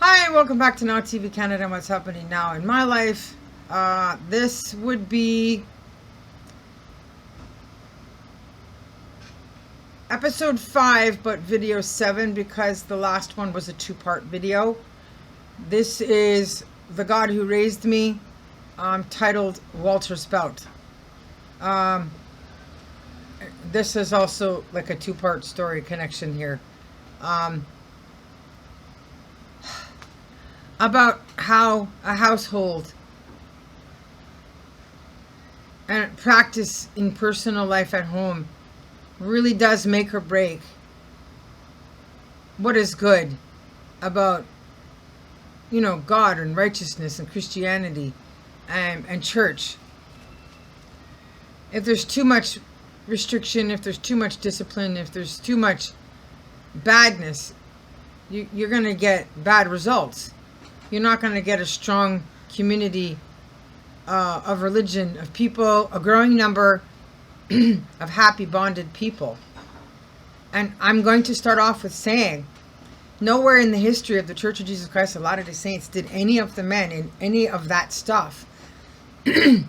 Hi, and welcome back to Now TV Canada and what's happening now in my life. This would be episode 5, but video 7 because the last one was a 2-part video. This is The God Who Raised Me, titled Walter Spout. This is also like a 2-part story connection here. About how a household and practice in personal life at home really does make or break what is good about, God and righteousness and Christianity and church. If there's too much restriction, if there's too much discipline, if there's too much badness, you're going to get bad results. You're not going to get a strong community of religion, of people, a growing number of happy, bonded people. And I'm going to start off with saying, nowhere in the history of the Church of Jesus Christ of Latter-day Saints did any of the men in any of that stuff, did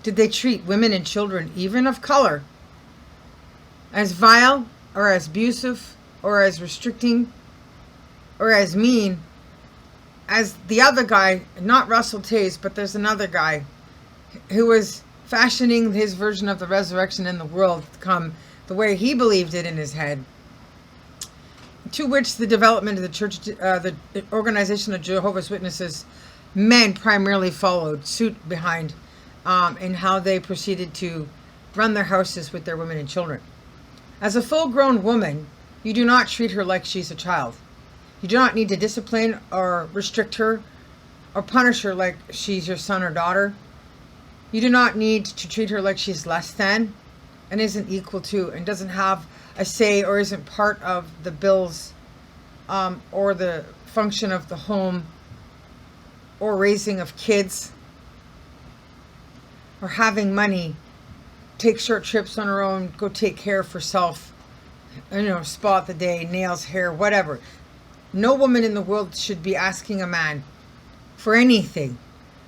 they treat women and children, even of color, as vile or as abusive or as restricting or as mean as the other guy, not Russell Taze, but there's another guy who was fashioning his version of the resurrection in the world to come the way he believed it in his head, to which the development of the church, the organization of Jehovah's Witnesses, men primarily followed suit behind in how they proceeded to run their houses with their women and children. As a full-grown woman, you do not treat her like she's a child. You do not need to discipline or restrict her or punish her like she's your son or daughter. You do not need to treat her like she's less than and isn't equal to and doesn't have a say or isn't part of the bills or the function of the home or raising of kids or having money, take short trips on her own, go take care of herself, spa the day, nails, hair, whatever. No woman in the world should be asking a man for anything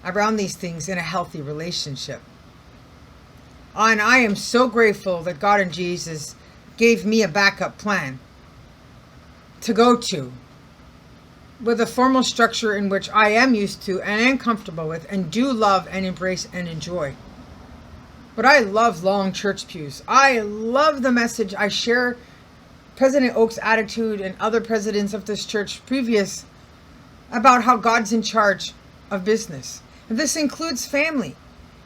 around these things in a healthy relationship. And I am so grateful that God and Jesus gave me a backup plan to go to with a formal structure in which I am used to and am comfortable with and do love and embrace and enjoy. But I love long church pews. I love the message. I share President Oak's attitude and other presidents of this church previous about how God's in charge of business. And this includes family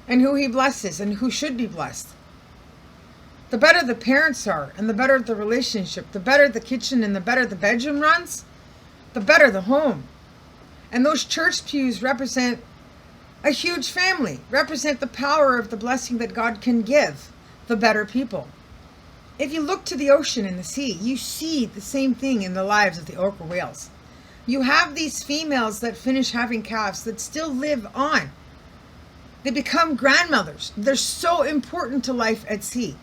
and who he blesses and who should be blessed. The better the parents are and the better the relationship, the better the kitchen and the better the bedroom runs, the better the home. And those church pews represent a huge family, represent the power of the blessing that God can give the better people. If you look to the ocean and the sea, you see the same thing in the lives of the orca whales. You have these females that finish having calves that still live on. They become grandmothers. They're so important to life at sea.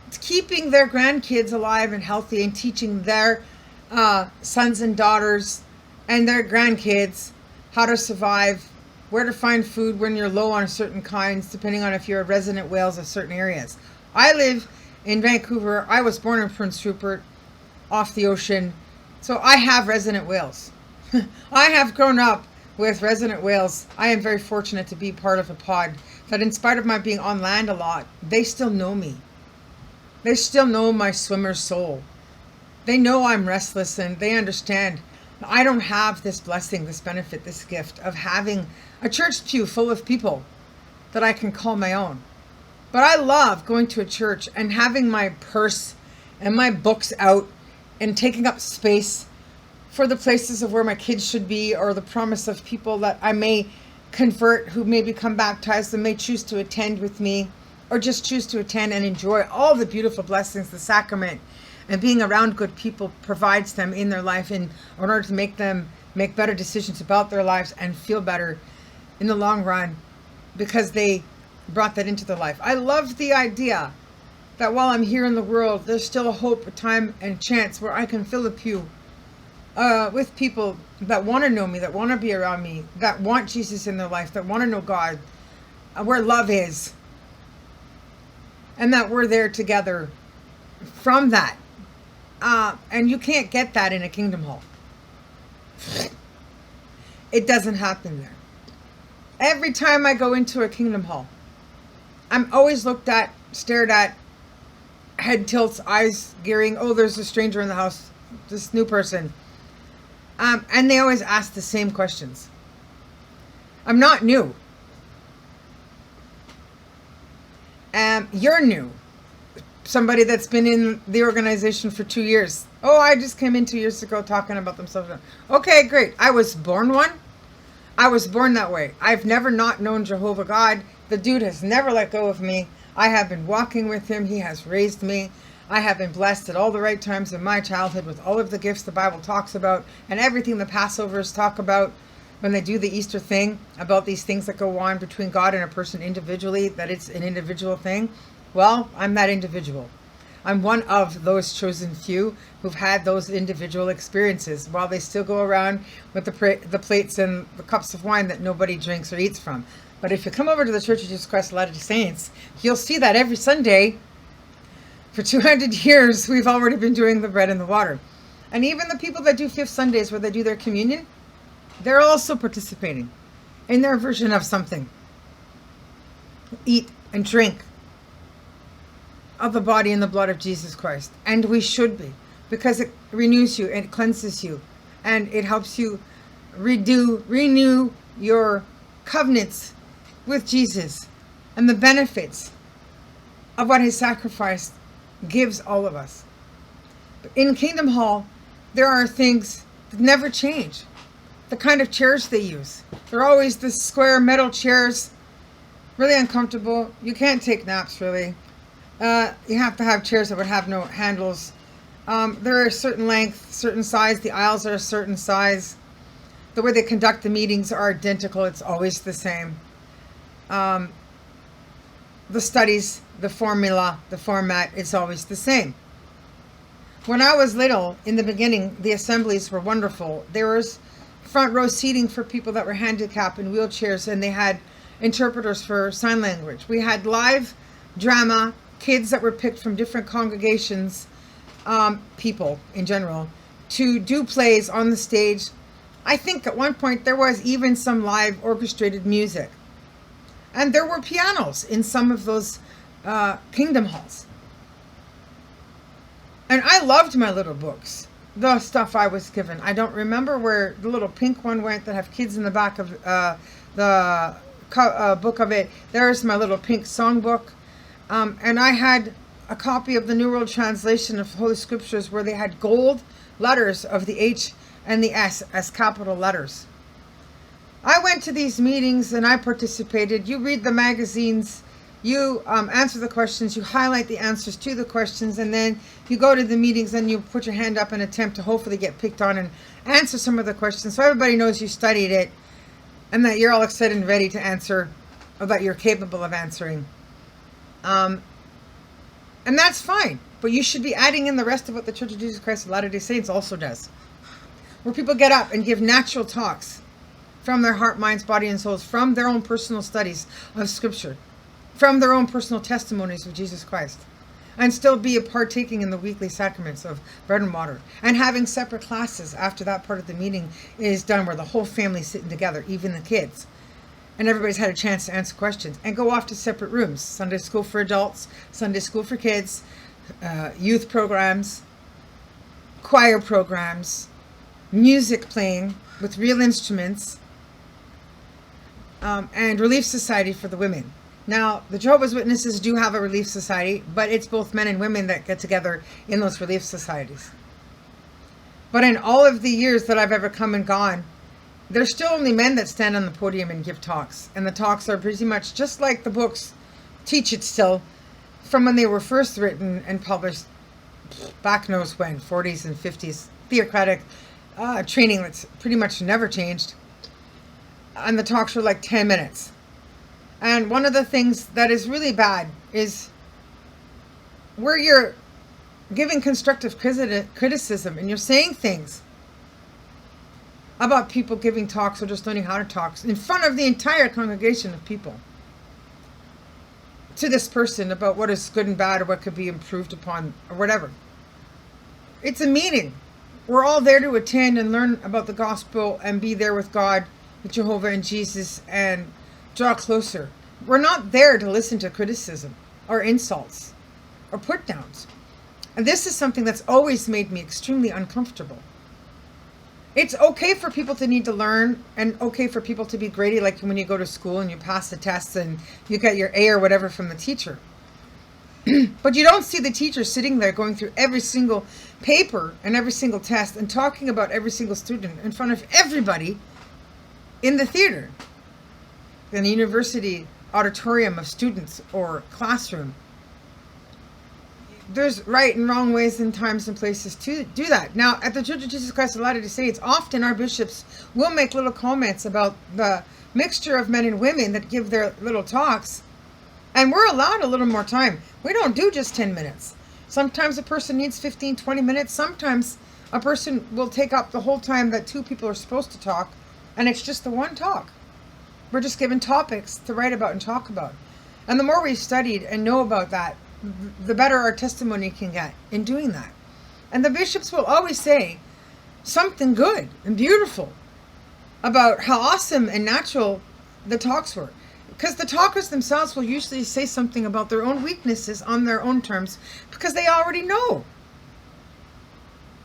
It's keeping their grandkids alive and healthy and teaching their sons and daughters and their grandkids how to survive, where to find food when you're low on certain kinds, depending on if you're a resident whales of certain areas. I live in Vancouver. I was born in Prince Rupert, off the ocean, so I have resident whales. I have grown up with resident whales. I am very fortunate to be part of a pod that, in spite of my being on land a lot, they still know me. They still know my swimmer's soul. They know I'm restless and they understand I don't have this blessing, this benefit, this gift of having a church pew full of people that I can call my own. But I love going to a church and having my purse and my books out and taking up space for the places of where my kids should be, or the promise of people that I may convert who may become baptized and may choose to attend with me, or just choose to attend and enjoy all the beautiful blessings the sacrament and being around good people provides them in their life in order to make them make better decisions about their lives and feel better in the long run because they brought that into their life. I love the idea that while I'm here in the world, there's still a hope, a time, and a chance where I can fill a pew with people that want to know me, that want to be around me, that want Jesus in their life, that want to know God, where love is, and that we're there together from that. And you can't get that in a kingdom hall. It doesn't happen there. Every time I go into a kingdom hall, I'm always looked at, stared at, head tilts, eyes gearing. Oh, there's a stranger in the house, this new person. And they always ask the same questions. I'm not new. You're new. Somebody that's been in the organization for 2 years. Oh, I just came in 2 years ago talking about themselves. Okay, great. I was born one. I was born that way. I've never not known Jehovah God. The dude has never let go of me. I have been walking with him. He has raised me. I have been blessed at all the right times in my childhood with all of the gifts the Bible talks about and everything the Passovers talk about when they do the Easter thing about these things that go on between God and a person individually, that it's an individual thing. Well, I'm that individual. I'm one of those chosen few who've had those individual experiences while they still go around with the plates and the cups of wine that nobody drinks or eats from. But if you come over to the Church of Jesus Christ of Latter-day Saints, you'll see that every Sunday for 200 years, we've already been doing the bread and the water. And even the people that do Fifth Sundays where they do their communion, they're also participating in their version of something. Eat and drink of the body and the blood of Jesus Christ. And we should be, because it renews you and it cleanses you and it helps you renew your covenants with Jesus and the benefits of what his sacrifice gives all of us. But in Kingdom Hall, there are things that never change. The kind of chairs they use. They're always the square metal chairs, really uncomfortable. You can't take naps, really. You have to have chairs that would have no handles. They're a certain length, certain size. The aisles are a certain size. The way they conduct the meetings are identical. It's always the same. The studies, the formula, the format, it's always the same. When I was little, in the beginning, the assemblies were wonderful. There was front row seating for people that were handicapped in wheelchairs, and they had interpreters for sign language. We had live drama, kids that were picked from different congregations, people in general, to do plays on the stage. I think at one point there was even some live orchestrated music. And there were pianos in some of those kingdom halls. And I loved my little books, the stuff I was given. I don't remember where the little pink one went that have kids in the back of the book of it. There's my little pink songbook. And I had a copy of the New World Translation of Holy Scriptures where they had gold letters of the H and the S as capital letters. I went to these meetings and I participated. You read the magazines, you answer the questions, you highlight the answers to the questions, and then you go to the meetings and you put your hand up and attempt to hopefully get picked on and answer some of the questions so everybody knows you studied it and that you're all excited and ready to answer, or that you're capable of answering. And that's fine, but you should be adding in the rest of what the Church of Jesus Christ of Latter-day Saints also does, where people get up and give natural talks from their heart, minds, body, and souls, from their own personal studies of Scripture, from their own personal testimonies of Jesus Christ, and still be partaking in the weekly sacraments of bread and water, and having separate classes after that part of the meeting is done, where the whole family's sitting together, even the kids, and everybody's had a chance to answer questions, and go off to separate rooms. Sunday school for adults, Sunday school for kids, youth programs, choir programs, music playing with real instruments, and Relief Society for the women. Now, the Jehovah's Witnesses do have a Relief Society, but it's both men and women that get together in those Relief Societies. But in all of the years that I've ever come and gone, there's still only men that stand on the podium and give talks. And the talks are pretty much just like the books teach it still, from when they were first written and published back knows when, 40s and 50s, theocratic training that's pretty much never changed. And the talks were like 10 minutes. And one of the things that is really bad is where you're giving constructive criticism and you're saying things about people giving talks or just learning how to talk in front of the entire congregation of people to this person about what is good and bad or what could be improved upon or whatever. It's a meeting. We're all there to attend and learn about the gospel and be there with God, with Jehovah and Jesus, and draw closer. We're not there to listen to criticism or insults or put downs. And this is something that's always made me extremely uncomfortable. It's okay for people to need to learn, and okay for people to be grady, like when you go to school and you pass the tests and you get your A or whatever from the teacher. But you don't see the teacher sitting there going through every single paper and every single test and talking about every single student in front of everybody in the theater, in a university auditorium of students or classroom. There's right and wrong ways and times and places to do that. Now, at the Church of Jesus Christ of Latter-day Saints, often our bishops will make little comments about the mixture of men and women that give their little talks. And we're allowed a little more time. We don't do just 10 minutes. Sometimes a person needs 15, 20 minutes. Sometimes a person will take up the whole time that two people are supposed to talk, and it's just the one talk. We're just given topics to write about and talk about. And the more we've studied and know about that, the better our testimony can get in doing that. And the bishops will always say something good and beautiful about how awesome and natural the talks were. Because the talkers themselves will usually say something about their own weaknesses on their own terms, because they already know.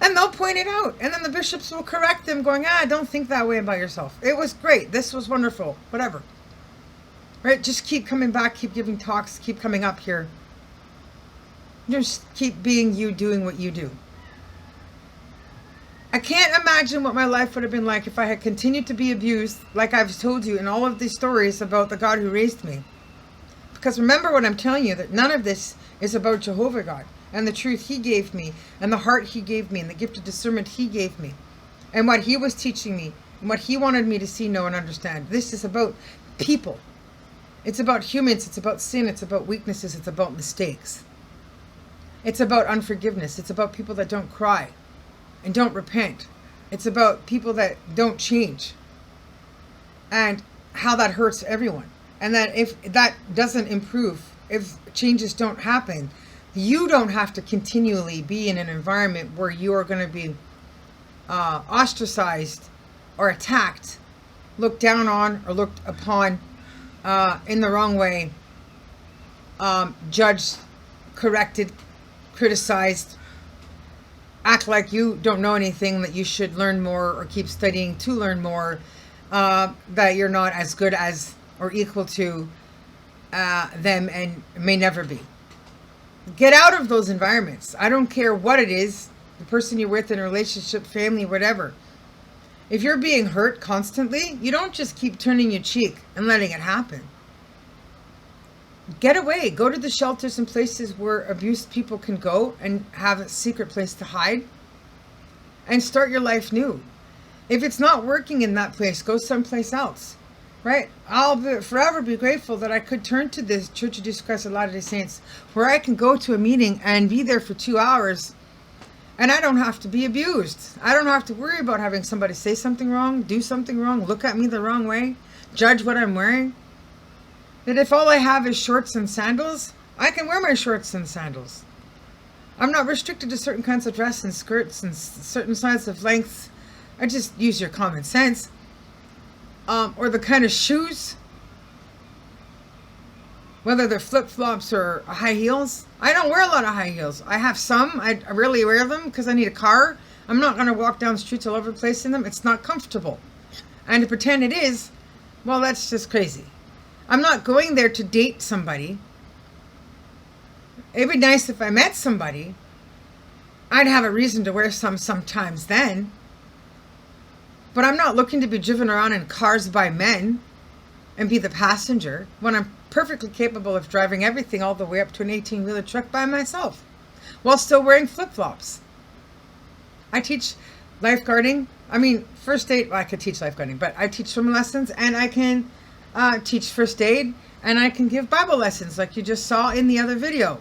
And they'll point it out. And then the bishops will correct them, going, don't think that way about yourself. It was great. This was wonderful. Whatever. Right? Just keep coming back. Keep giving talks. Keep coming up here. Just keep being you, doing what you do. I can't imagine what my life would have been like if I had continued to be abused, like I've told you in all of these stories about the God who raised me. Because remember what I'm telling you, that none of this is about Jehovah God and the truth he gave me and the heart he gave me and the gift of discernment he gave me and what he was teaching me and what he wanted me to see, know, and understand. This is about people. It's about humans. It's about sin. It's about weaknesses. It's about mistakes. It's about unforgiveness. It's about people that don't cry and don't repent. It's about people that don't change and how that hurts everyone. And that if that doesn't improve, if changes don't happen, you don't have to continually be in an environment where you're going to be ostracized or attacked, looked down on or looked upon in the wrong way, judged, corrected, criticized, act like you don't know anything, that you should learn more or keep studying to learn more, that you're not as good as or equal to them and may never be. Get out of those environments. I don't care what it is, the person you're with in a relationship, family, whatever. If you're being hurt constantly, you don't just keep turning your cheek and letting it happen. Get away. Go to the shelters and places where abused people can go and have a secret place to hide and start your life new. If it's not working in that place, go someplace else, right? I'll forever be grateful that I could turn to this Church of Jesus Christ of Latter-day Saints where I can go to a meeting and be there for 2 hours and I don't have to be abused. I don't have to worry about having somebody say something wrong, do something wrong, look at me the wrong way, judge what I'm wearing. That if all I have is shorts and sandals, I can wear my shorts and sandals. I'm not restricted to certain kinds of dress and skirts and certain sizes of lengths. I just use your common sense. Or the kind of shoes, whether they're flip-flops or high heels. I don't wear a lot of high heels. I have some. I rarely wear them because I need a car. I'm not going to walk down streets all over the place in them. It's not comfortable. And to pretend it is, well, that's just crazy. I'm not going there to date somebody. It'd be nice if I met somebody. I'd have a reason to wear some sometimes then. But I'm not looking to be driven around in cars by men and be the passenger when I'm perfectly capable of driving everything all the way up to an 18-wheeler truck by myself while still wearing flip-flops. I teach lifeguarding. I mean, first aid. Well, I could teach lifeguarding, but I teach swim lessons and I can teach first aid and I can give Bible lessons like you just saw in the other video.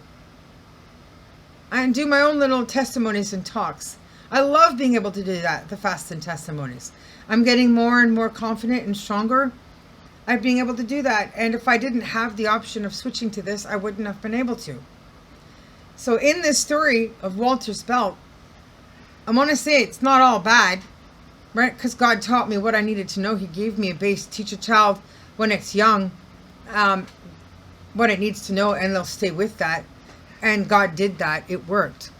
And do my own little testimonies and talks. I love being able to do that, the fasts and testimonies. I'm getting more and more confident and stronger at being able to do that. And if I didn't have the option of switching to this, I wouldn't have been able to. So in this story of Walter's belt, I want to say it's not all bad, right? Because God taught me what I needed to know. He gave me a base. Teach a child when it's young what it needs to know, and they'll stay with that. And God did that. It worked.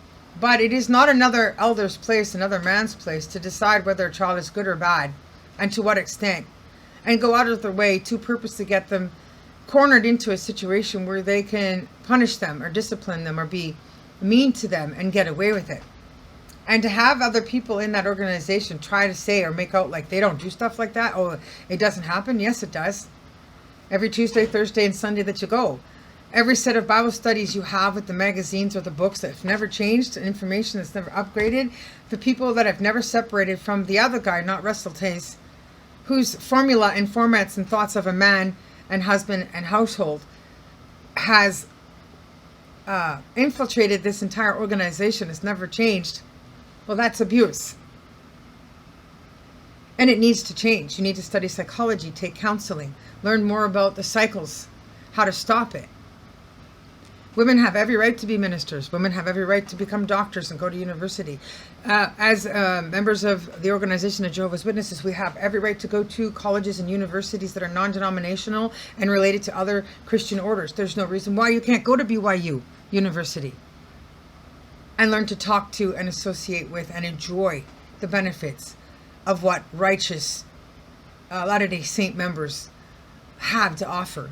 But it is not another elder's place, another man's place, to decide whether a child is good or bad and to what extent, and go out of their way to purposely get them cornered into a situation where they can punish them or discipline them or be mean to them and get away with it. And to have other people in that organization try to say or make out like they don't do stuff like that. Oh, it doesn't happen. Yes, it does. Every Tuesday, Thursday, and Sunday that you go. Every set of Bible studies you have with the magazines or the books that have never changed, information that's never upgraded, the people that have never separated from the other guy, not Russell Tace, whose formula and formats and thoughts of a man and husband and household has infiltrated this entire organization, has never changed. Well, that's abuse. And it needs to change. You need to study psychology, take counseling, learn more about the cycles, how to stop it. Women have every right to be ministers. Women have every right to become doctors and go to university. As members of the Organization of Jehovah's Witnesses, we have every right to go to colleges and universities that are non-denominational and related to other Christian orders. There's no reason why you can't go to BYU University and learn to talk to and associate with and enjoy the benefits of what righteous Latter-day Saint members have to offer.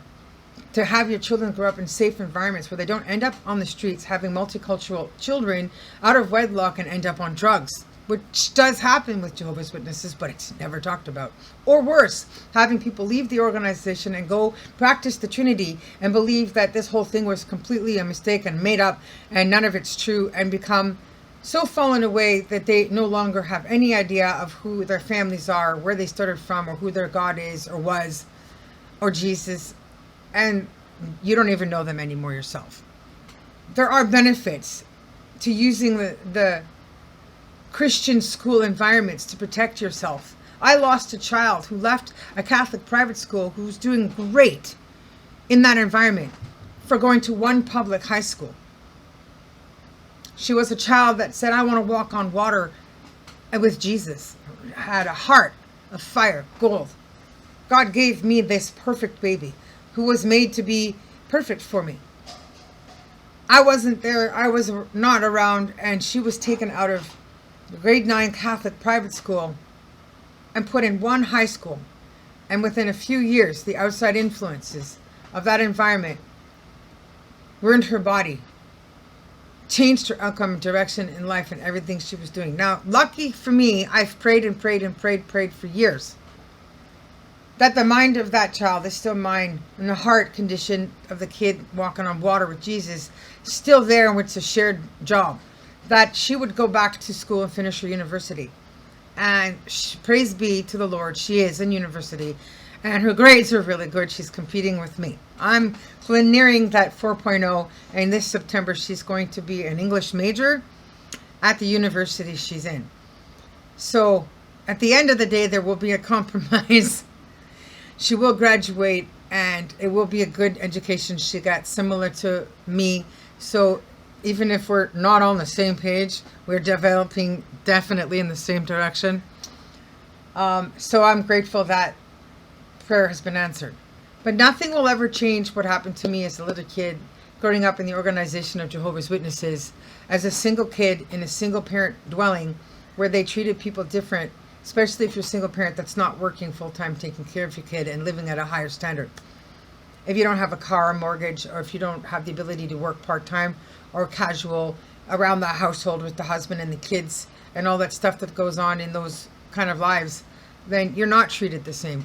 To have your children grow up in safe environments where they don't end up on the streets having multicultural children out of wedlock and end up on drugs, which does happen with Jehovah's Witnesses, but it's never talked about. Or worse, having people leave the organization and go practice the Trinity and believe that this whole thing was completely a mistake and made up and none of it's true, and become so fallen away that they no longer have any idea of who their families are, where they started from, or who their God is or was, or Jesus. And you don't even know them anymore yourself. There are benefits to using the Christian school environments to protect yourself. I lost a child who left a Catholic private school who was doing great in that environment for going to one public high school. She was a child that said, I want to walk on water with Jesus. Had a heart of fire, gold. God gave me this perfect baby who was made to be perfect for me. I wasn't there, I was not around, and she was taken out of the grade 9 Catholic private school and put in one high school. And within a few years, the outside influences of that environment ruined her body, changed her outcome, direction in life, and everything she was doing. Now, lucky for me, I've prayed and prayed and prayed for years that the mind of that child is still mine, and the heart condition of the kid walking on water with Jesus still there, and it's a shared job, that she would go back to school and finish her university. And praise be to the Lord, she is in university, and her grades are really good. She's competing with me. I'm nearing that 4.0, and this September she's going to be an English major at the university she's in. So at the end of the day, there will be a compromise. She will graduate, and it will be a good education she got, similar to me. So even if we're not on the same page, we're developing definitely in the same direction. So I'm grateful that prayer has been answered. But nothing will ever change what happened to me as a little kid, growing up in the Organization of Jehovah's Witnesses, as a single kid in a single parent dwelling where they treated people different, especially if you're a single parent that's not working full-time, taking care of your kid and living at a higher standard. If you don't have a car or mortgage, or if you don't have the ability to work part-time or casual around the household with the husband and the kids and all that stuff that goes on in those kind of lives, then you're not treated the same.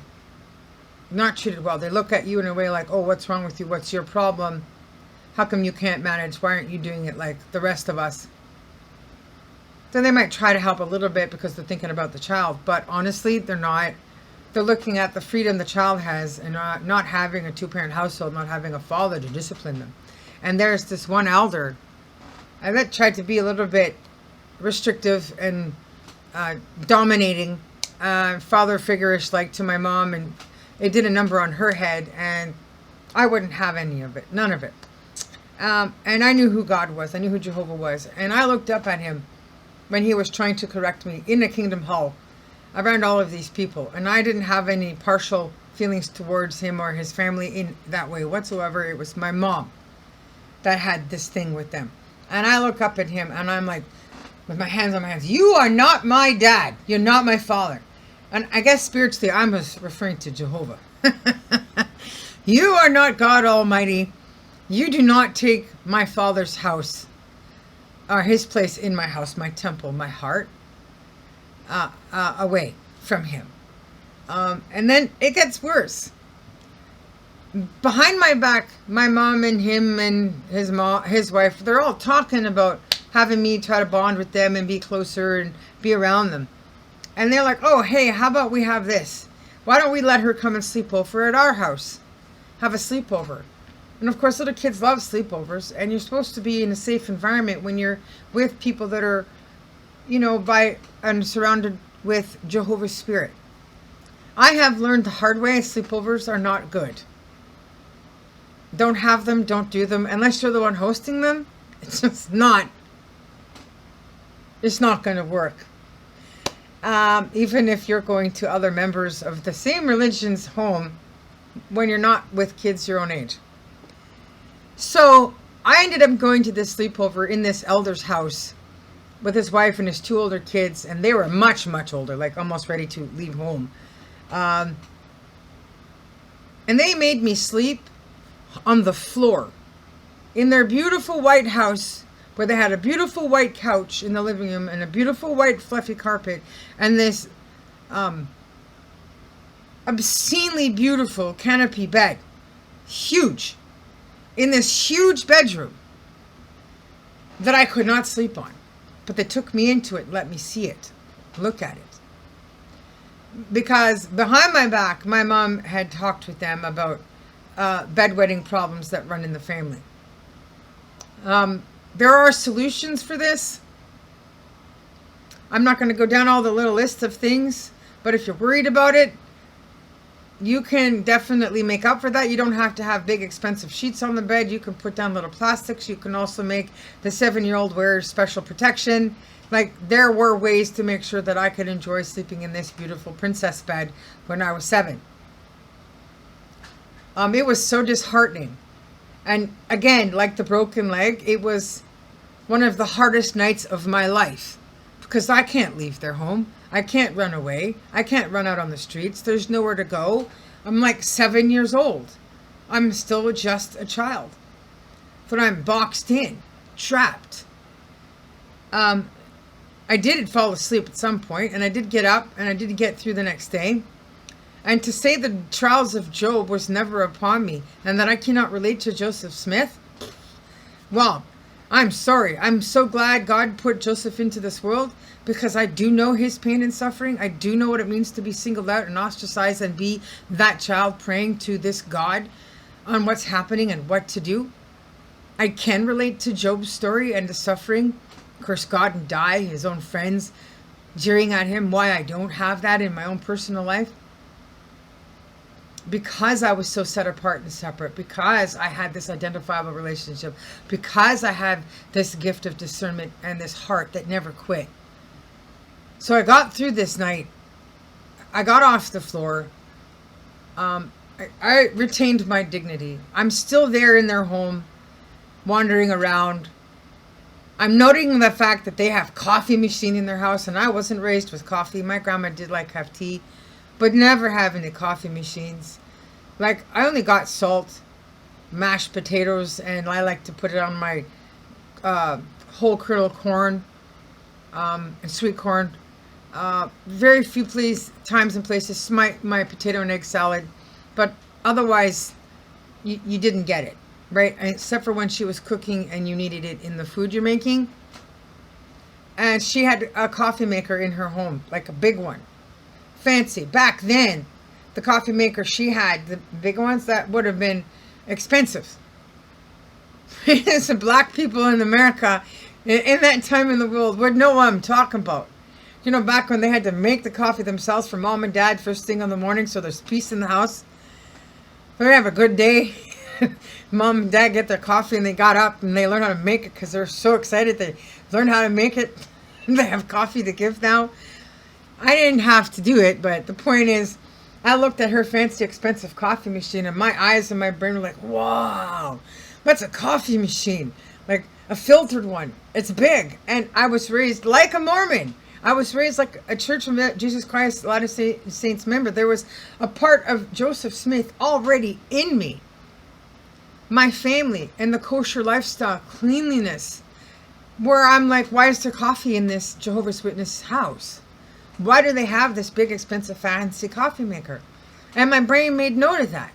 You're not treated well. They look at you in a way like, oh, what's wrong with you? What's your problem? How come you can't manage? Why aren't you doing it like the rest of us? Then they might try to help a little bit because they're thinking about the child. But honestly, they're not. They're looking at the freedom the child has and not having a two-parent household, not having a father to discipline them. And there's this one elder that tried to be a little bit restrictive and dominating, father figure-ish like to my mom, and it did a number on her head, and I wouldn't have any of it, none of it. And I knew who God was. I knew who Jehovah was. And I looked up at him when he was trying to correct me in the Kingdom Hall around all of these people. And I didn't have any partial feelings towards him or his family in that way whatsoever. It was my mom that had this thing with them. And I look up at him and I'm like, with my hands on my hands, you are not my dad. You're not my father. And I guess spiritually I was referring to Jehovah. You are not God Almighty. You do not take my father's house, or his place in my house, my temple, my heart, away from him. And then it gets worse. Behind my back, my mom and him and his wife, they're all talking about having me try to bond with them and be closer and be around them. And they're like, oh, hey, how about we have this? Why don't we let her come and sleep over at our house? Have a sleepover. And of course, little kids love sleepovers, and you're supposed to be in a safe environment when you're with people that are, by and surrounded with Jehovah's Spirit. I have learned the hard way, sleepovers are not good. Don't have them, don't do them, unless you're the one hosting them. It's just not going to work. Even if you're going to other members of the same religion's home when you're not with kids your own age. So I ended up going to this sleepover in this elder's house with his wife and his 2 older kids, and they were much, much older, like almost ready to leave home. And they made me sleep on the floor in their beautiful white house, where they had a beautiful white couch in the living room and a beautiful white fluffy carpet and this obscenely beautiful canopy bed. Huge. In this huge bedroom that I could not sleep on. But they took me into it and let me see it, look at it. Because behind my back, my mom had talked with them about bedwetting problems that run in the family. There are solutions for this. I'm not going to go down all the little lists of things, but if you're worried about it, you can definitely make up for that. You don't have to have big expensive sheets on the bed. You can put down little plastics. You can also make the 7-year-old wear special protection. Like, there were ways to make sure that I could enjoy sleeping in this beautiful princess bed when I was 7. It was so disheartening. And again, like the broken leg, it was one of the hardest nights of my life because I can't leave their home. I can't run away. I can't run out on the streets. There's nowhere to go. I'm like 7 years old. I'm still just a child. But I'm boxed in, trapped. I did fall asleep at some point, and I did get up, and I did get through the next day. And to say the trials of Job was never upon me, and that I cannot relate to Joseph Smith, well, I'm sorry. I'm so glad God put Joseph into this world, because I do know his pain and suffering. I do know what it means to be singled out and ostracized and be that child praying to this God on what's happening and what to do. I can relate to Job's story and the suffering, curse God and die, his own friends jeering at him, why I don't have that in my own personal life. Because I was so set apart and separate, because I had this identifiable relationship, because I had this gift of discernment and this heart that never quit. So I got through this night. I got off the floor. I retained my dignity. I'm still there in their home, wandering around. I'm noting the fact that they have coffee machine in their house, and I wasn't raised with coffee. My grandma did like have tea, but never have any coffee machines. Like, I only got salt, mashed potatoes, and I like to put it on my whole kernel corn and sweet corn. Very few times and places, my potato and egg salad, but otherwise you didn't get it, right? Except for when she was cooking and you needed it in the food you're making. And she had a coffee maker in her home, like a big one, fancy. Back then, the coffee maker she had, the big ones, that would have been expensive. Some black people in America In that time in the world, would know what I'm talking about. You know, back when they had to make the coffee themselves for mom and dad first thing in the morning so there's peace in the house. They have a good day. Mom and dad get their coffee and they got up and they learn how to make it because they're so excited they learn how to make it. They have coffee to give now. I didn't have to do it, but the point is, I looked at her fancy, expensive coffee machine and my eyes and my brain were like, wow, that's a coffee machine. Like a filtered one. It's big. And I was raised like a Mormon. I was raised like a Church of Jesus Christ Latter-day Saints member. There was a part of Joseph Smith already in me. My family and the kosher lifestyle, cleanliness, where I'm like, why is there coffee in this Jehovah's Witness house? Why do they have this big, expensive, fancy coffee maker? And my brain made note of that.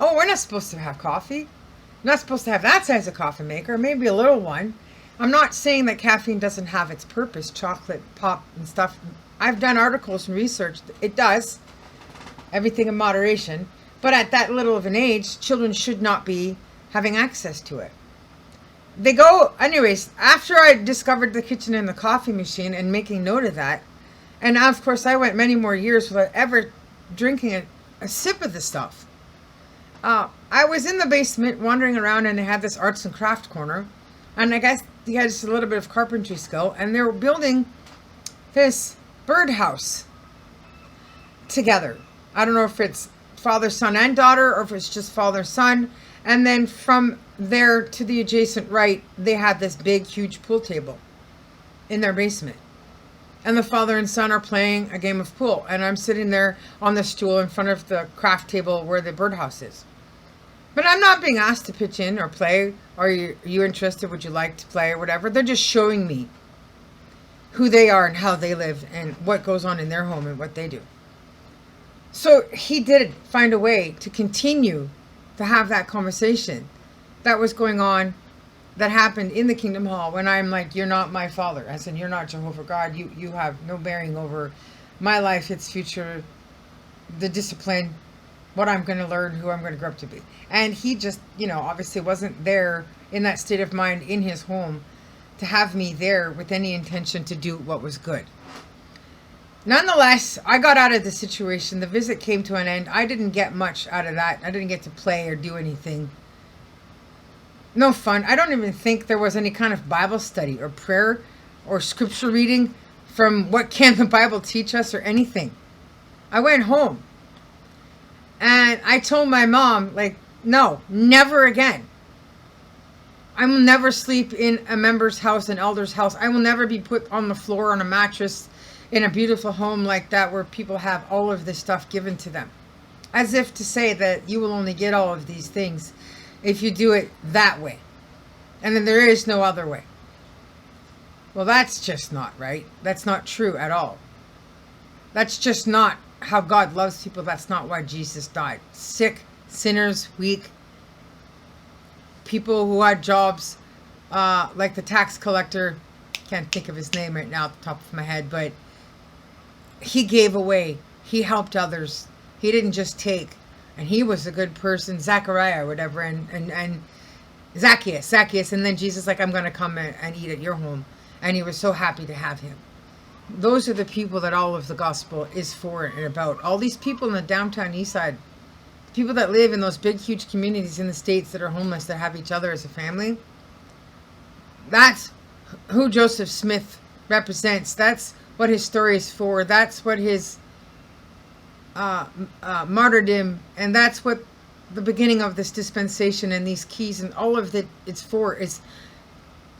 Oh, we're not supposed to have coffee. We're not supposed to have that size of coffee maker, maybe a little one. I'm not saying that caffeine doesn't have its purpose, chocolate, pop, and stuff. I've done articles and research. It does. Everything in moderation. But at that little of an age, children should not be having access to it. They go, anyways, after I discovered the kitchen and the coffee machine and making note of that, and of course I went many more years without ever drinking a sip of the stuff. I was in the basement wandering around and they had this arts and craft corner. And I guess he had just a little bit of carpentry skill. And they were building this birdhouse together. I don't know if it's father, son, and daughter, or if it's just father, son. And then from there to the adjacent right, they had this big, huge pool table in their basement. And the father and son are playing a game of pool. And I'm sitting there on the stool in front of the craft table where the birdhouse is. But I'm not being asked to pitch in or play. Are you interested? Would you like to play or whatever? They're just showing me who they are and how they live and what goes on in their home and what they do. So he did find a way to continue to have that conversation that was going on, that happened in the Kingdom Hall when I'm like, you're not my father. I said, you're not Jehovah God. You have no bearing over my life, its future, the discipline, what I'm going to learn, who I'm going to grow up to be. And he just, obviously wasn't there in that state of mind in his home to have me there with any intention to do what was good. Nonetheless, I got out of the situation. The visit came to an end. I didn't get much out of that. I didn't get to play or do anything. No fun. I don't even think there was any kind of Bible study or prayer or scripture reading from what can the Bible teach us or anything. I went home. And I told my mom, no, never again. I will never sleep in a member's house, an elder's house. I will never be put on the floor on a mattress in a beautiful home like that where people have all of this stuff given to them. As if to say that you will only get all of these things if you do it that way. And then there is no other way. Well, that's just not right. That's not true at all. That's just not how God loves people. That's not why Jesus died. Sick, sinners, weak, people who had jobs, like the tax collector. Can't think of his name right now at the top of my head, but he gave away. He helped others. He didn't just take. And he was a good person, Zachariah or whatever, and Zacchaeus. And then Jesus I'm going to come and eat at your home. And he was so happy to have him. Those are the people that all of the gospel is for and about. All these people in the downtown east side, people that live in those big, huge communities in the States that are homeless, that have each other as a family. That's who Joseph Smith represents. That's what his story is for. That's what his martyrdom, and that's what the beginning of this dispensation and these keys and all of it it's for, is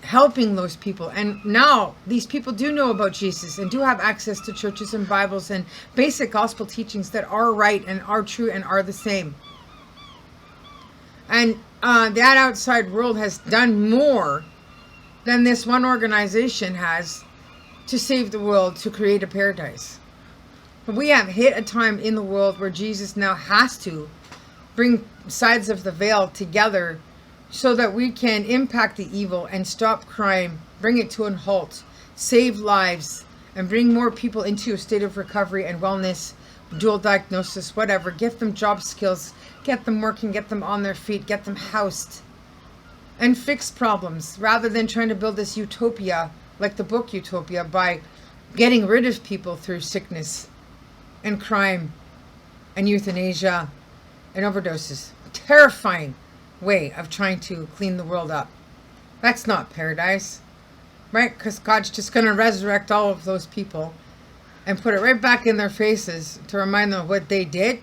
helping those people. And now these people do know about Jesus and do have access to churches and Bibles and basic gospel teachings that are right and are true and are the same. And that outside world has done more than this one organization has to save the world, to create a paradise. But we have hit a time in the world where Jesus now has to bring sides of the veil together so that we can impact the evil and stop crime, bring it to a halt, save lives, and bring more people into a state of recovery and wellness, dual diagnosis, whatever. Get them job skills, get them working, get them on their feet, get them housed. and fix problems rather than trying to build this utopia like the book Utopia by getting rid of people through sickness and crime and euthanasia and overdoses. Terrifying way of trying to clean the world up. That's not paradise, right? Because God's just going to resurrect all of those people and put it right back in their faces to remind them of what they did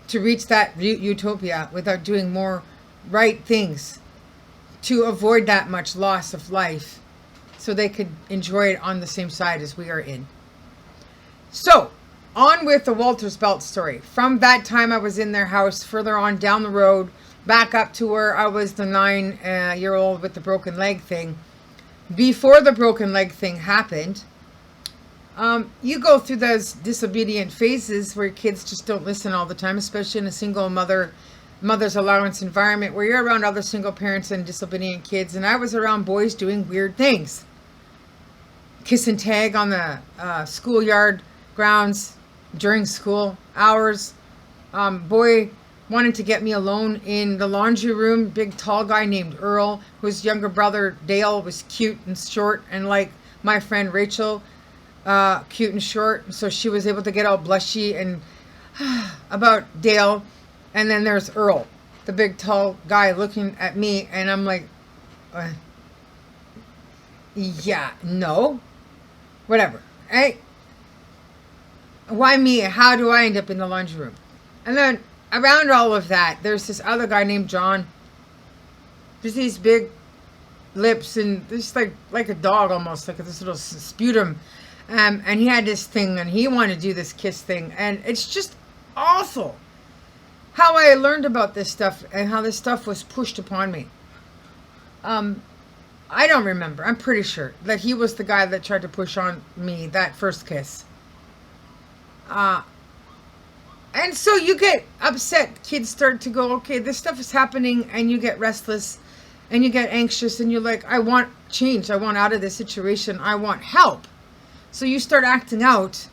to reach that utopia without doing more right things to avoid that much loss of life so they could enjoy it on the same side as we are in. So, on with the Walter's Belt story. From that time I was in their house, further on down the road, back up to where I was the 9-year-old with the broken leg thing. Before the broken leg thing happened, you go through those disobedient phases where kids just don't listen all the time, especially in a single mother's allowance environment where you're around other single parents and disobedient kids. And I was around boys doing weird things. Kiss and tag on the schoolyard grounds during school hours. Boy wanted to get me alone in the laundry room. Big tall guy named Earl, whose younger brother Dale was cute and short, and like my friend Rachel, cute and short. So she was able to get all blushy and about Dale. And then there's Earl, the big tall guy looking at me, and I'm like, yeah, no, whatever. Hey, why me? How do I end up in the laundry room? And then around all of that, there's this other guy named John. There's these big lips and this like a dog almost, like this little sputum. And he had this thing and he wanted to do this kiss thing. And it's just awful how I learned about this stuff and how this stuff was pushed upon me. I don't remember. I'm pretty sure that he was the guy that tried to push on me that first kiss. And so you get upset. Kids start to go, okay, this stuff is happening, and you get restless and you get anxious and you're like, I want change. I want out of this situation. I want help. So you start acting out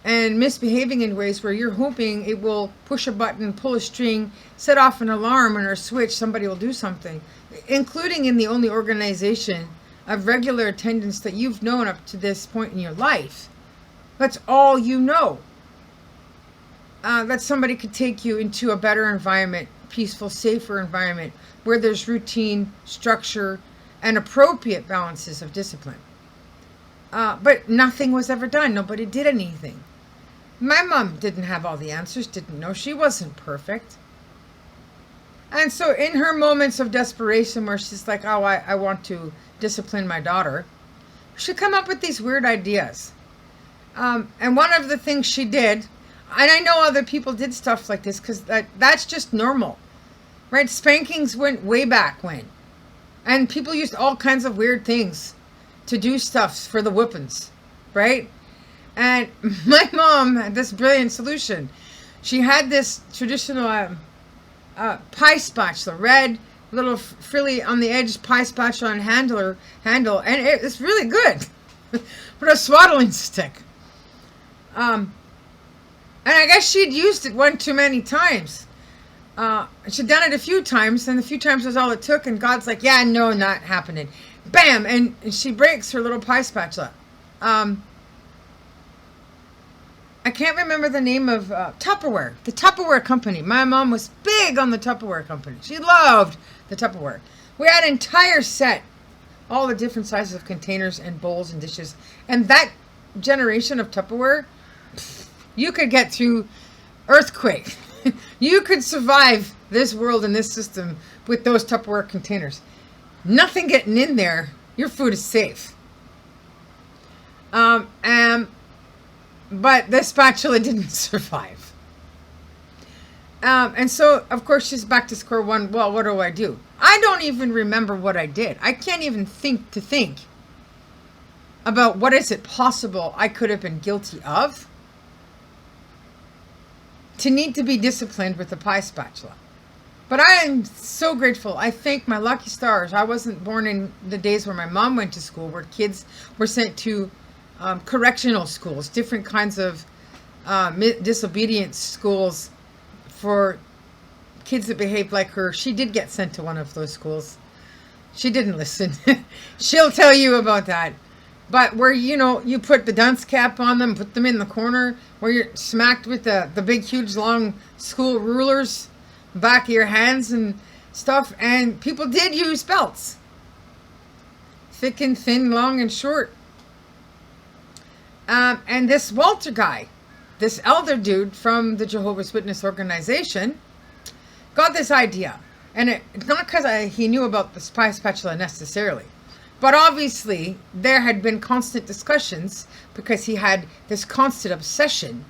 and misbehaving in ways where you're hoping it will push a button, pull a string, set off an alarm or a switch, somebody will do something, including in the only organization of regular attendance that you've known up to this point in your life. That's all you know. That somebody could take you into a better environment, peaceful, safer environment, where there's routine, structure, and appropriate balances of discipline. But nothing was ever done. Nobody did anything. My mom didn't have all the answers, didn't know. She wasn't perfect. And so in her moments of desperation where she's like, oh, I want to discipline my daughter, she'd come up with these weird ideas. And one of the things she did, and I know other people did stuff like this because that's just normal, right? Spankings went way back when. And people used all kinds of weird things to do stuff for the whoopings, right? And my mom had this brilliant solution. She had this traditional pie spatula, red, little frilly on the edge pie spatula and handle, and it's really good. But a swaddling stick. And I guess she'd used it one too many times. She'd done it a few times, and a few times was all it took, and God's like, yeah, no, not happening. Bam! And she breaks her little pie spatula. I can't remember the name of Tupperware. The Tupperware company. My mom was big on the Tupperware company. She loved the Tupperware. We had an entire set, all the different sizes of containers and bowls and dishes. And that generation of Tupperware, you could get through earthquake. You could survive this world and this system with those Tupperware containers. Nothing getting in there. Your food is safe. But the spatula didn't survive. And so, of course, she's back to square one. Well, what do? I don't even remember what I did. I can't even think about what is it possible I could have been guilty of to need to be disciplined with the pie spatula. But I am so grateful. I thank my lucky stars. I wasn't born in the days where my mom went to school, where kids were sent to correctional schools, different kinds of disobedience schools for kids that behaved like her. She did get sent to one of those schools. She didn't listen. She'll tell you about that. But where, you put the dunce cap on them, put them in the corner, where you're smacked with the big, huge, long school rulers, back of your hands and stuff. And people did use belts. Thick and thin, long and short. And this Walter guy, this elder dude from the Jehovah's Witness organization, got this idea. And it's not because he knew about the spy spatula necessarily. But obviously, there had been constant discussions because he had this constant obsession.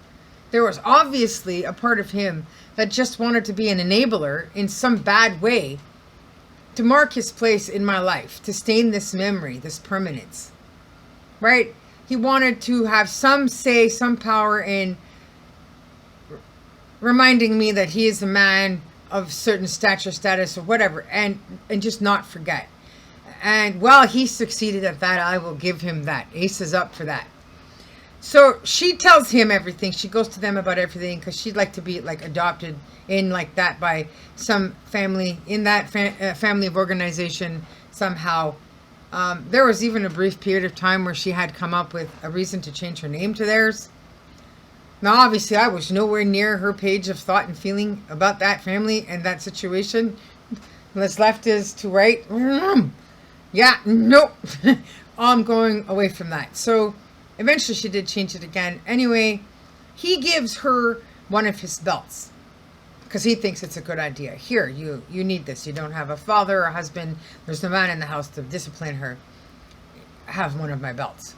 There was obviously a part of him that just wanted to be an enabler in some bad way to mark his place in my life, to stain this memory, this permanence. Right? He wanted to have some say, some power in reminding me that he is a man of certain stature, status, or whatever, and just not forget. And while he succeeded at that, I will give him that. Ace is up for that. So she tells him everything. She goes to them about everything because she'd like to be adopted in like that by some family in that family of organization somehow. There was even a brief period of time where she had come up with a reason to change her name to theirs. Now, obviously, I was nowhere near her page of thought and feeling about that family and that situation. What's left is to right. Yeah, nope. I'm going away from that. So eventually she did change it again. Anyway, he gives her one of his belts because he thinks it's a good idea. Here, you need this. You don't have a father or a husband. There's no man in the house to discipline her. Have one of my belts.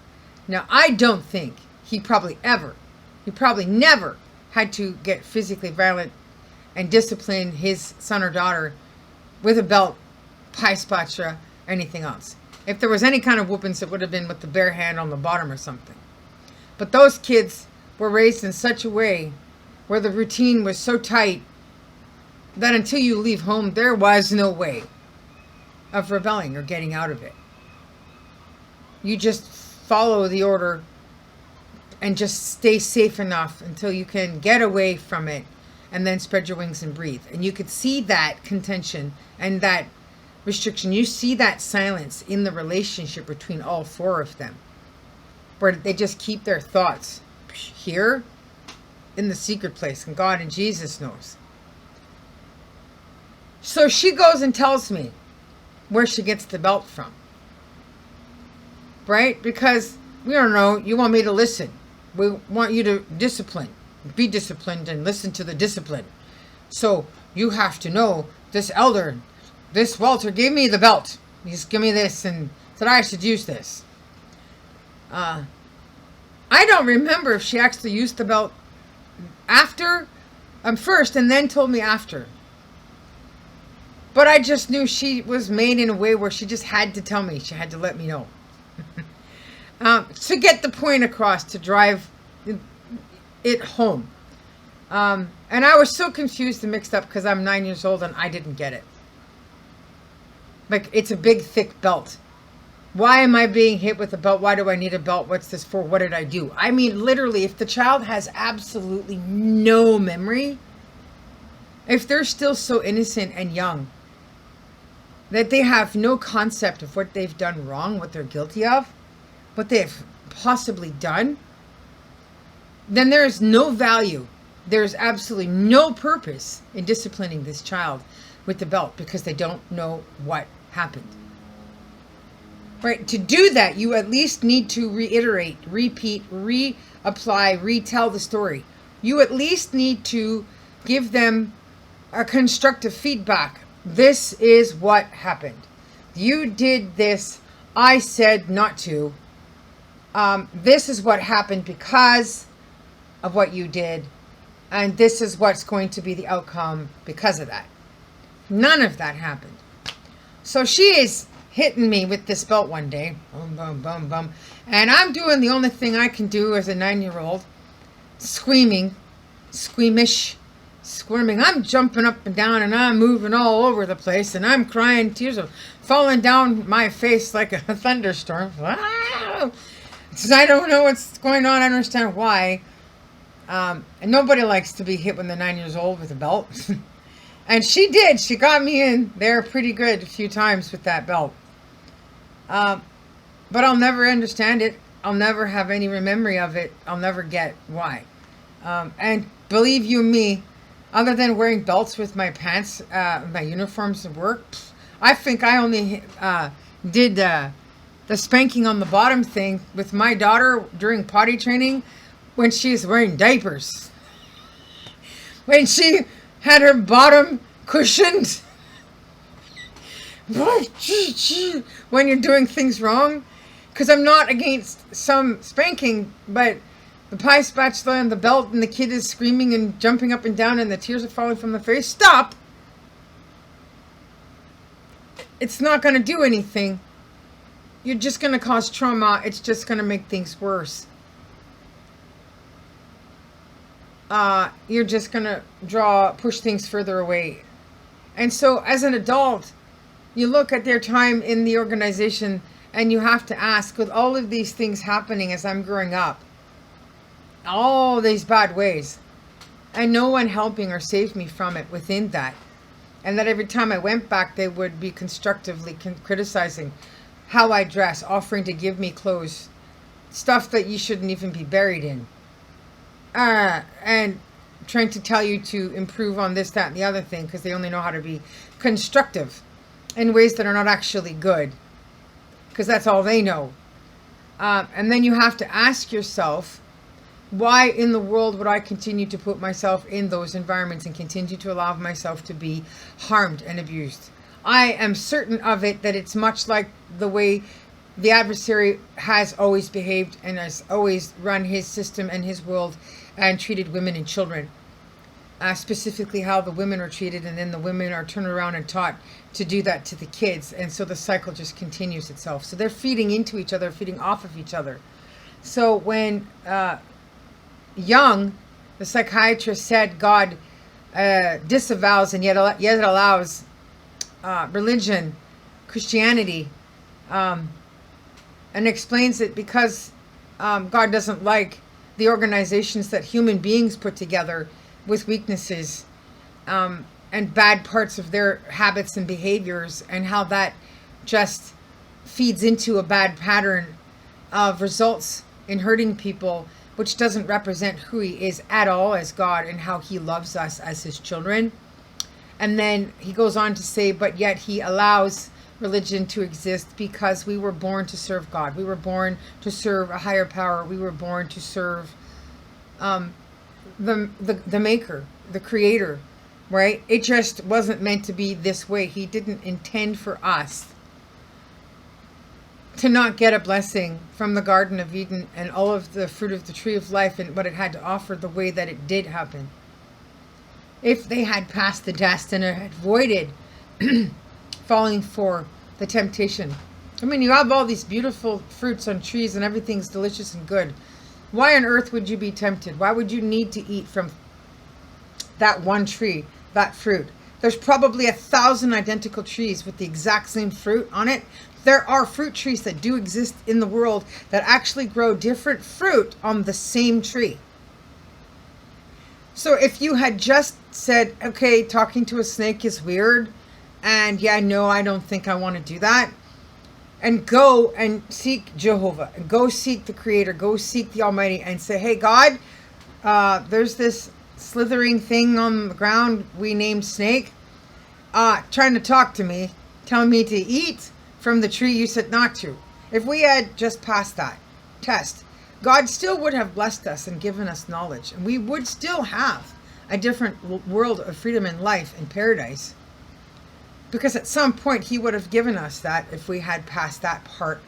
Now, I don't think he probably never had to get physically violent and discipline his son or daughter with a belt, pie spatula, anything else. If there was any kind of whoopings, it would have been with the bare hand on the bottom or something. But those kids were raised in such a way where the routine was so tight that until you leave home, there was no way of rebelling or getting out of it. You just follow the order and just stay safe enough until you can get away from it and then spread your wings and breathe. And you could see that contention and that restriction. You see that silence in the relationship between all four of them, where they just keep their thoughts here in the secret place, and God and Jesus knows. So she goes and tells me where she gets the belt from. Right? Because we don't know, you want me to listen. We want you to be disciplined and listen to the discipline. So you have to know this elder, this Walter gave me the belt. He's give me this and said I should use this. I don't remember if she actually used the belt after, first and then told me after. But I just knew she was made in a way where she just had to tell me. She had to let me know. To get the point across, to drive it home. And I was so confused and mixed up because I'm 9 years old and I didn't get it. Like, it's a big, thick belt. Why am I being hit with a belt? Why do I need a belt? What's this for? What did I do? I mean, literally, if the child has absolutely no memory, if they're still so innocent and young, that they have no concept of what they've done wrong, what they're guilty of, what they've possibly done, then there is no value. There's absolutely no purpose in disciplining this child with the belt because they don't know what happened. Right? To do that, you at least need to reiterate, repeat, reapply, retell the story. You at least need to give them a constructive feedback. This is what happened. You did this. I said not to. This is what happened because of what you did. And this is what's going to be the outcome because of that. None of that happened. So she is hitting me with this belt one day. Boom, boom, boom, boom. And I'm doing the only thing I can do as a 9-year-old. Screaming. Squeamish. Squirming. I'm jumping up and down and I'm moving all over the place. And I'm crying. Tears are falling down my face like a thunderstorm. Ah! I don't know what's going on. I don't understand why. And nobody likes to be hit when they're 9 years old with a belt. And she did. She got me in there pretty good a few times with that belt. But I'll never understand it. I'll never have any memory of it. I'll never get why. And believe you me, other than wearing belts with my pants, my uniforms at work, I think I only did the spanking on the bottom thing with my daughter during potty training when she was wearing diapers. When she had her bottom cushioned. When you're doing things wrong. Because I'm not against some spanking, but the pie spatula and the belt and the kid is screaming and jumping up and down and the tears are falling from the face. Stop! It's not going to do anything. You're just going to cause trauma. It's just going to make things worse. You're just going to push things further away. And so as an adult, you look at their time in the organization and you have to ask, with all of these things happening as I'm growing up, all these bad ways, and no one helping or saved me from it within that. And that every time I went back, they would be constructively criticizing how I dress, offering to give me clothes, stuff that you shouldn't even be buried in. And trying to tell you to improve on this, that, and the other thing, because they only know how to be constructive in ways that are not actually good, because that's all they know. And then you have to ask yourself, why in the world would I continue to put myself in those environments and continue to allow myself to be harmed and abused? I am certain of it, that it's much like the way the adversary has always behaved and has always run his system and his world and treated women and children. Specifically how the women are treated, and then the women are turned around and taught to do that to the kids. And so the cycle just continues itself. So they're feeding into each other, feeding off of each other. So when Jung, the psychiatrist, said God disavows and yet allows religion, Christianity, and explains it because God doesn't like the organizations that human beings put together with weaknesses and bad parts of their habits and behaviors, and how that just feeds into a bad pattern of results in hurting people, which doesn't represent who he is at all as God and how he loves us as his children. And then he goes on to say, but yet he allows religion to exist because we were born to serve God. We were born to serve a higher power. We were born to serve the maker, the creator, right? It just wasn't meant to be this way. He didn't intend for us to not get a blessing from the Garden of Eden and all of the fruit of the tree of life and what it had to offer the way that it did happen. If they had passed the test and had avoided falling for the temptation. I mean, you have all these beautiful fruits on trees and everything's delicious and good. Why on earth would you be tempted? Why would you need to eat from that one tree, that fruit? There's probably 1,000 identical trees with the exact same fruit on it. There are fruit trees that do exist in the world that actually grow different fruit on the same tree. So if you had just said, okay, talking to a snake is weird, and yeah, no, I don't think I want to do that, and go and seek Jehovah, and go seek the Creator, go seek the Almighty, and say, hey, God, there's this slithering thing on the ground we named snake, trying to talk to me, telling me to eat from the tree you said not to. If we had just passed that test, God still would have blessed us and given us knowledge, and we would still have a different world of freedom and life and paradise. Because at some point he would have given us that if we had passed that part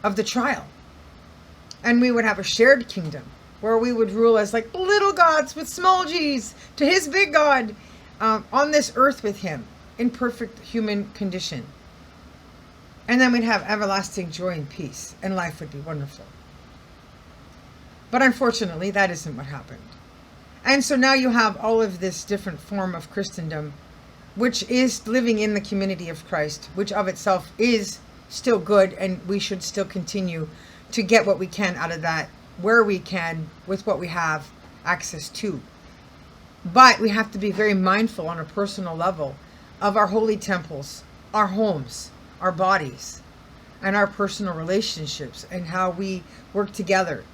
of the trial. And we would have a shared kingdom where we would rule as like little gods with small g's to his big God on this earth with him in perfect human condition. And then we'd have everlasting joy and peace, and life would be wonderful. But unfortunately, that isn't what happened. And so now you have all of this different form of Christendom, which is living in the community of Christ, which of itself is still good, and we should still continue to get what we can out of that, where we can, with what we have access to. But we have to be very mindful on a personal level of our holy temples, our homes, our bodies, and our personal relationships, and how we work together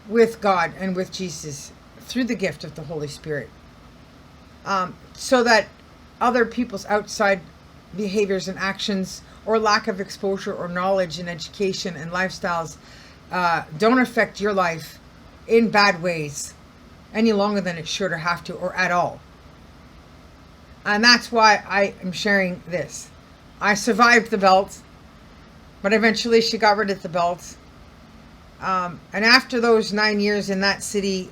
with God and with Jesus through the gift of the Holy Spirit, so that other people's outside behaviors and actions, or lack of exposure or knowledge and education and lifestyles, don't affect your life in bad ways any longer than it should or have to, or at all. And that's why I am sharing this. I survived the belt, but eventually she got rid of the belt. And after those 9 years in that city,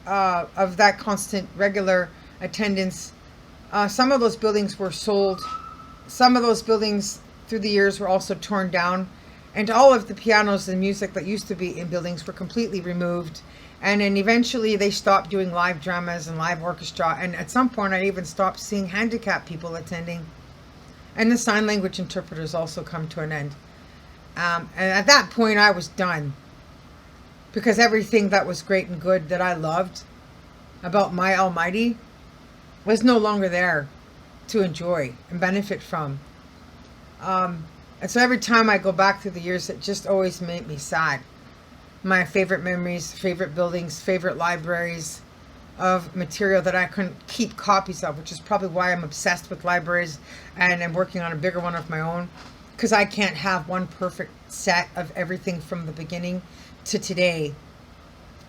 of that constant, regular attendance, some of those buildings were sold. Some of those buildings through the years were also torn down. And all of the pianos and music that used to be in buildings were completely removed. And then eventually they stopped doing live dramas and live orchestra. And at some point I even stopped seeing handicapped people attending. And the sign language interpreters also come to an end. And at that point I was done. Because everything that was great and good that I loved about my Almighty was no longer there to enjoy and benefit from. And so every time I go back through the years, it just always made me sad. My favorite memories, favorite buildings, favorite libraries of material that I couldn't keep copies of, which is probably why I'm obsessed with libraries, and I'm working on a bigger one of my own, because I can't have one perfect set of everything from the beginning to today,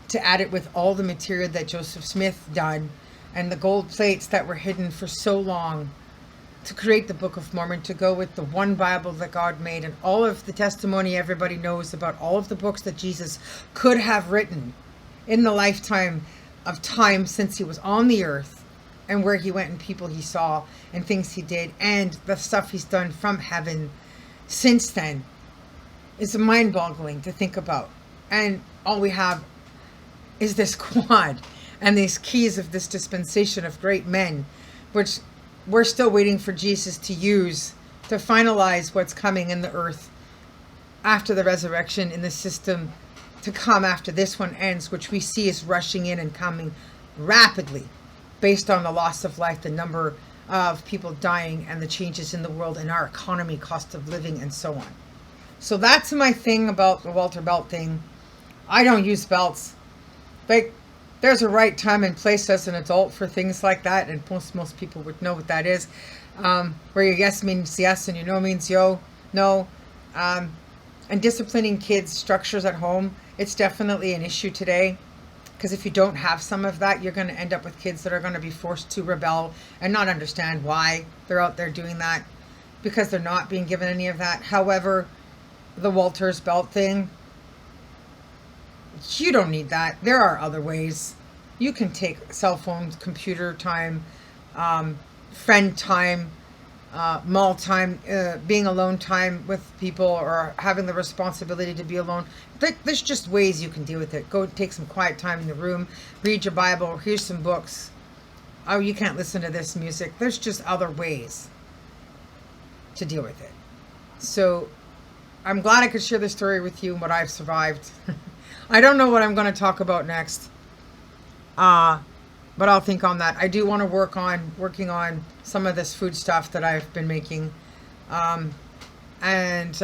to add it with all the material that Joseph Smith done and the gold plates that were hidden for so long to create the Book of Mormon, to go with the one Bible that God made, and all of the testimony everybody knows about all of the books that Jesus could have written in the lifetime of time since he was on the earth, and where he went and people he saw and things he did and the stuff he's done from heaven since then, is mind-boggling to think about. And all we have is this quad and these keys of this dispensation of great men, which we're still waiting for Jesus to use to finalize what's coming in the earth after the resurrection, in the system to come after this one ends, which we see is rushing in and coming rapidly based on the loss of life, the number of people dying, and the changes in the world and our economy, cost of living, and so on. So that's my thing about the Walter belt thing. I don't use belts. Like, there's a right time and place as an adult for things like that, and most people would know what that is. Where your yes means yes and your no means no. And disciplining kids' structures at home, it's definitely an issue today. Because if you don't have some of that, you're going to end up with kids that are going to be forced to rebel and not understand why they're out there doing that, because they're not being given any of that. However, the Walter's belt thing, you don't need that. There are other ways. You can take cell phones, computer time, friend time, mall time, being alone time with people, or having the responsibility to be alone. There's just ways you can deal with it. Go take some quiet time in the room, read your Bible, here's some books. Oh, you can't listen to this music. There's just other ways to deal with it. So I'm glad I could share this story with you and what I've survived. I don't know what I'm going to talk about next, but I'll think on that. I do want to working on some of this food stuff that I've been making, and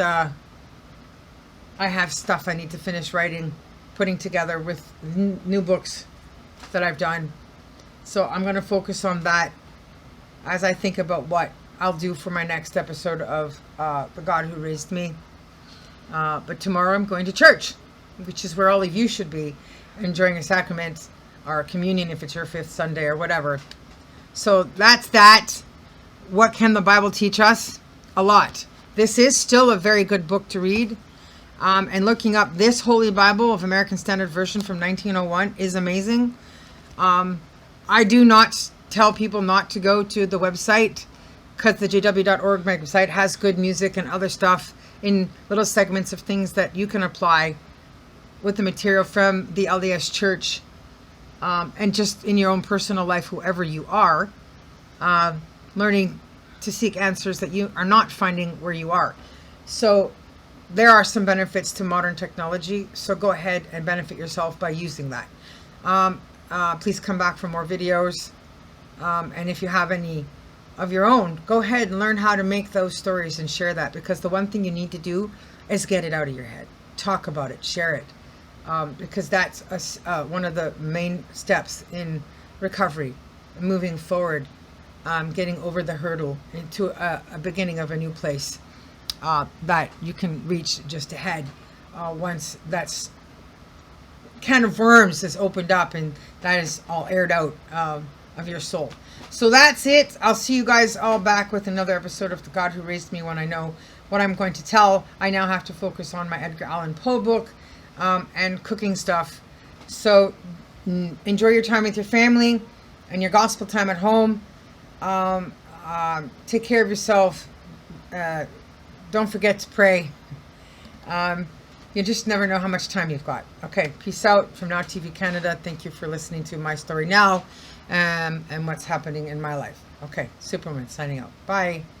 I have stuff I need to finish writing, putting together with new books that I've done. So I'm going to focus on that as I think about what I'll do for my next episode of The God Who Raised Me. But tomorrow I'm going to church, which is where all of you should be, enjoying a sacrament or communion if it's your fifth Sunday or whatever. So that's that. What can the Bible teach us? A lot. This is still a very good book to read. And looking up this Holy Bible of American Standard Version from 1901 is amazing. I do not tell people not to go to the website, because the jw.org website has good music and other stuff in little segments of things that you can apply with the material from the LDS Church, and just in your own personal life, whoever you are, learning to seek answers that you are not finding where you are. So there are some benefits to modern technology, so go ahead and benefit yourself by using that. Please come back for more videos. And if you have any of your own, go ahead and learn how to make those stories and share that, because the one thing you need to do is get it out of your head. Talk about it, share it, because that's one of the main steps in recovery, moving forward, getting over the hurdle into a beginning of a new place that you can reach just ahead once that's can of worms is opened up and that is all aired out of your soul. So that's it. I'll see you guys all back with another episode of The God Who Raised Me when I know what I'm going to tell. I now have to focus on my Edgar Allan Poe book and cooking stuff. So enjoy your time with your family and your gospel time at home. Take care of yourself. Don't forget to pray. You just never know how much time you've got. Okay, peace out from Now TV Canada. Thank you for listening to my story now and what's happening in my life. Okay, Superman signing out. Bye.